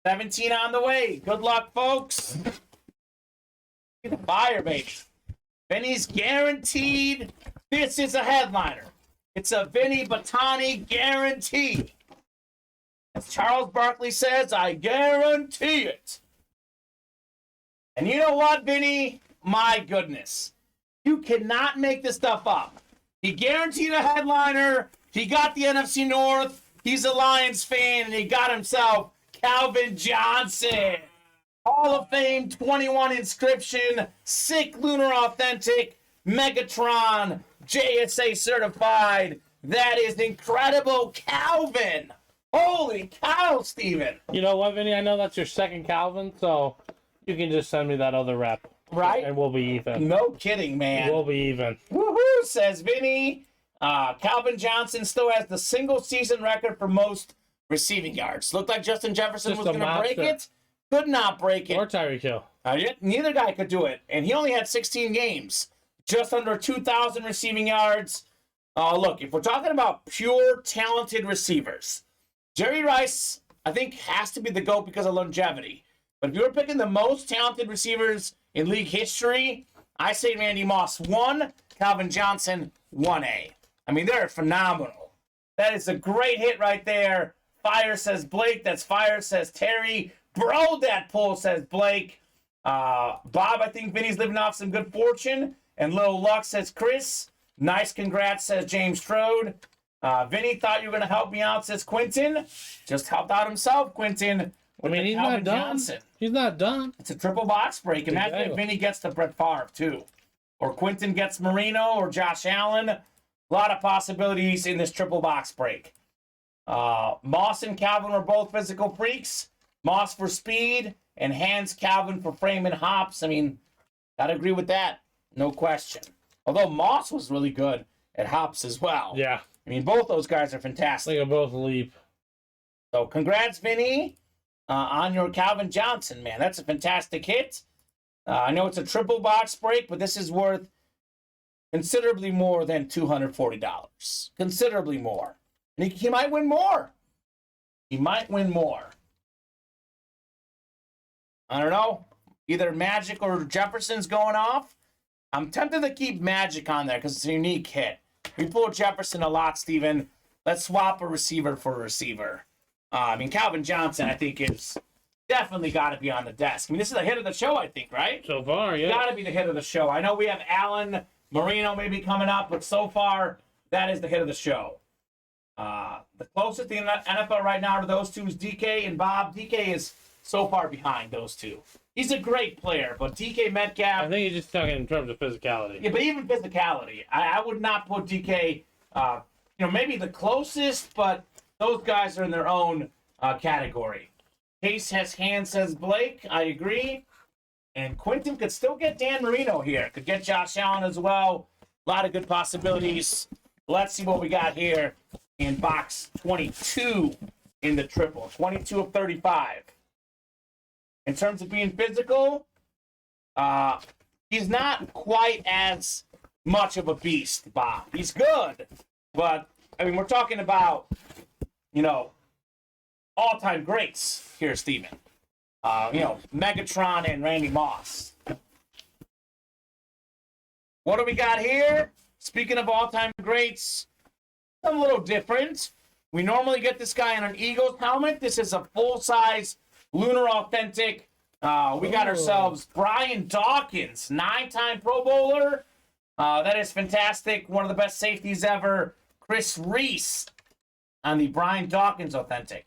17 on the way. Good luck, folks. Fire, baby. Vinny's guaranteed. This is a headliner. It's a Vinny Batani guarantee. As Charles Barkley says, I guarantee it. And you know what, Vinny? My goodness. You cannot make this stuff up. He guaranteed a headliner. He got the NFC North. He's a Lions fan, and he got himself Calvin Johnson. Hall of Fame 21 inscription, sick Lunar authentic, Megatron, JSA certified. That is incredible, Calvin. Holy cow, Steven. You know what, Vinny? I know that's your second Calvin, so you can just send me that other rep. Right? And we'll be even. No kidding, man. We'll be even. Woohoo, says Vinny. Calvin Johnson still has the single season record for most receiving yards. Looked like Justin Jefferson was going to break it. Could not break it. Or Tyreek Hill. Neither guy could do it. And he only had 16 games. Just under 2,000 receiving yards. Look, if we're talking about pure talented receivers, Jerry Rice, I think, has to be the GOAT because of longevity. But if you were picking the most talented receivers in league history, I say Randy Moss 1, Calvin Johnson 1A. I mean, they're phenomenal. That is a great hit right there. Fire, says Blake. That's fire, says Terry. Bro, that pull, says Blake. Bob, I think Vinny's living off some good fortune. And Lil Luck, says Chris. Nice congrats, says James Strode. Vinny, thought you were going to help me out, says Quentin. Just helped out himself, Quentin. He's not done. Johnson. He's not done. It's a triple box break. Imagine if Vinny gets to Brett Favre, too. Or Quentin gets Marino or Josh Allen. A lot of possibilities in this triple box break. Moss and Calvin were both physical freaks. Moss for speed and Hans Calvin for frame and hops. I mean, gotta agree with that. No question. Although Moss was really good at hops as well. Yeah. I mean, both those guys are fantastic. They can both leap. So congrats, Vinny, on your Calvin Johnson, man. That's a fantastic hit. I know it's a triple box break, but this is worth considerably more than $240. Considerably more. And he might win more. He might win more. I don't know. Either Magic or Jefferson's going off. I'm tempted to keep Magic on there because it's a unique hit. We pull Jefferson a lot, Steven. Let's swap a receiver for a receiver. I mean, Calvin Johnson, I think, is definitely got to be on the desk. I mean, this is the hit of the show, I think, right? So far, yeah. Got to be the hit of the show. I know we have Allen, Marino maybe coming up, but so far, that is the hit of the show. The closest in the NFL right now to those two is DK and Bob. DK is so far behind those two. He's a great player, but DK Metcalf... I think he's just talking in terms of physicality. Yeah, but even physicality. I would not put DK, maybe the closest, but those guys are in their own category. Case has hands, says Blake. I agree. And Quentin could still get Dan Marino here. Could get Josh Allen as well. A lot of good possibilities. Let's see what we got here in box 22 in the triple. 22 of 35. In terms of being physical, he's not quite as much of a beast, Bob. He's good. But, I mean, we're talking about, all-time greats here, Steven. Megatron and Randy Moss. What do we got here? Speaking of all-time greats, a little different. We normally get this guy in an Eagles helmet. This is a full-size Lunar authentic. We got ourselves Brian Dawkins, 9-time Pro Bowler. That is fantastic. One of the best safeties ever. Chris Reese on the Brian Dawkins authentic.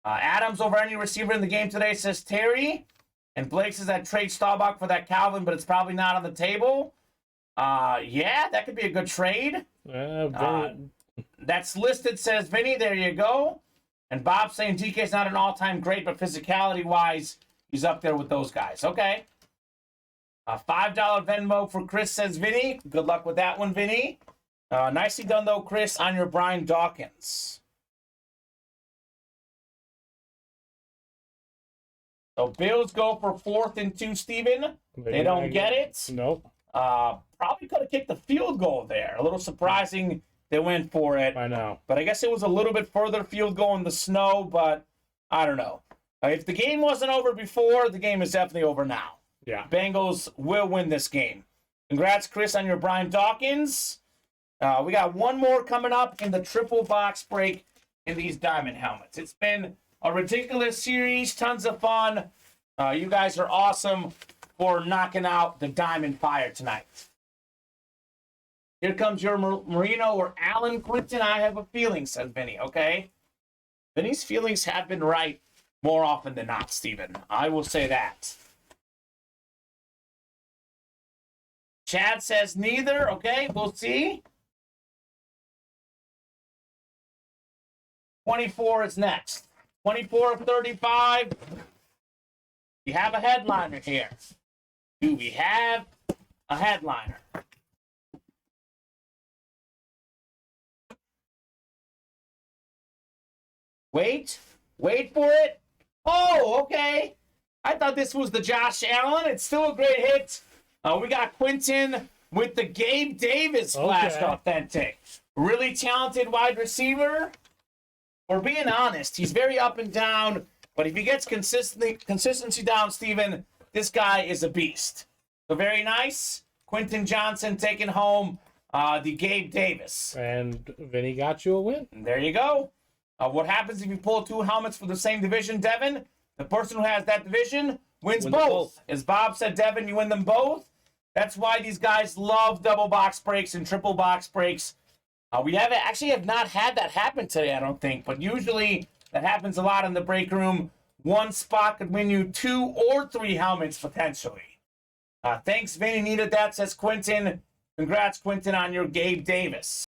Adams over any receiver in the game today, says Terry. And Blake says I'd trade Staubach for that Calvin, but it's probably not on the table. Yeah, that could be a good trade. That's listed, says Vinny. There you go. And Bob's saying DK's not an all-time great, but physicality-wise, he's up there with those guys. Okay. $5 Venmo for Chris, says Vinny. Good luck with that one, Vinny. Nicely done, though, Chris, on your Brian Dawkins. So Bills go for 4th and 2, Steven. They don't get it. Nope. Probably could have kicked the field goal there. A little surprising they went for it. I know. But I guess it was a little bit further field goal in the snow, but I don't know. If the game wasn't over before, the game is definitely over now. Yeah. Bengals will win this game. Congrats, Chris, on your Brian Dawkins. We got one more coming up in the triple box break in these diamond helmets. It's been a ridiculous series, tons of fun. You guys are awesome for knocking out the diamond fire tonight. Here comes your Marino or Allen Quinton. I have a feeling, says Vinny, okay? Vinny's feelings have been right more often than not, Steven. I will say that. Chad says neither. Okay, we'll see. 24 is next. 24 of 35. We have a headliner here. Do we have a headliner? Wait for it. Oh, okay. I thought this was the Josh Allen. It's still a great hit. We got Quinton with the Gabe Davis Flash Authentic. Really talented wide receiver. For being honest, he's very up and down, but if he gets consistency down, Steven, this guy is a beast. So very nice. Quinton Johnson taking home the Gabe Davis. And Vinny got you a win. And there you go. What happens if you pull two helmets for the same division, Devin? The person who has that division wins both. As Bob said, Devin, you win them both. That's why these guys love double box breaks and triple box breaks. We have not had that happen today, I don't think. But usually that happens a lot in the break room. One spot could win you 2 or 3 helmets potentially. Thanks, Vinny. Needed that, says Quinton. Congrats, Quinton, on your Gabe Davis.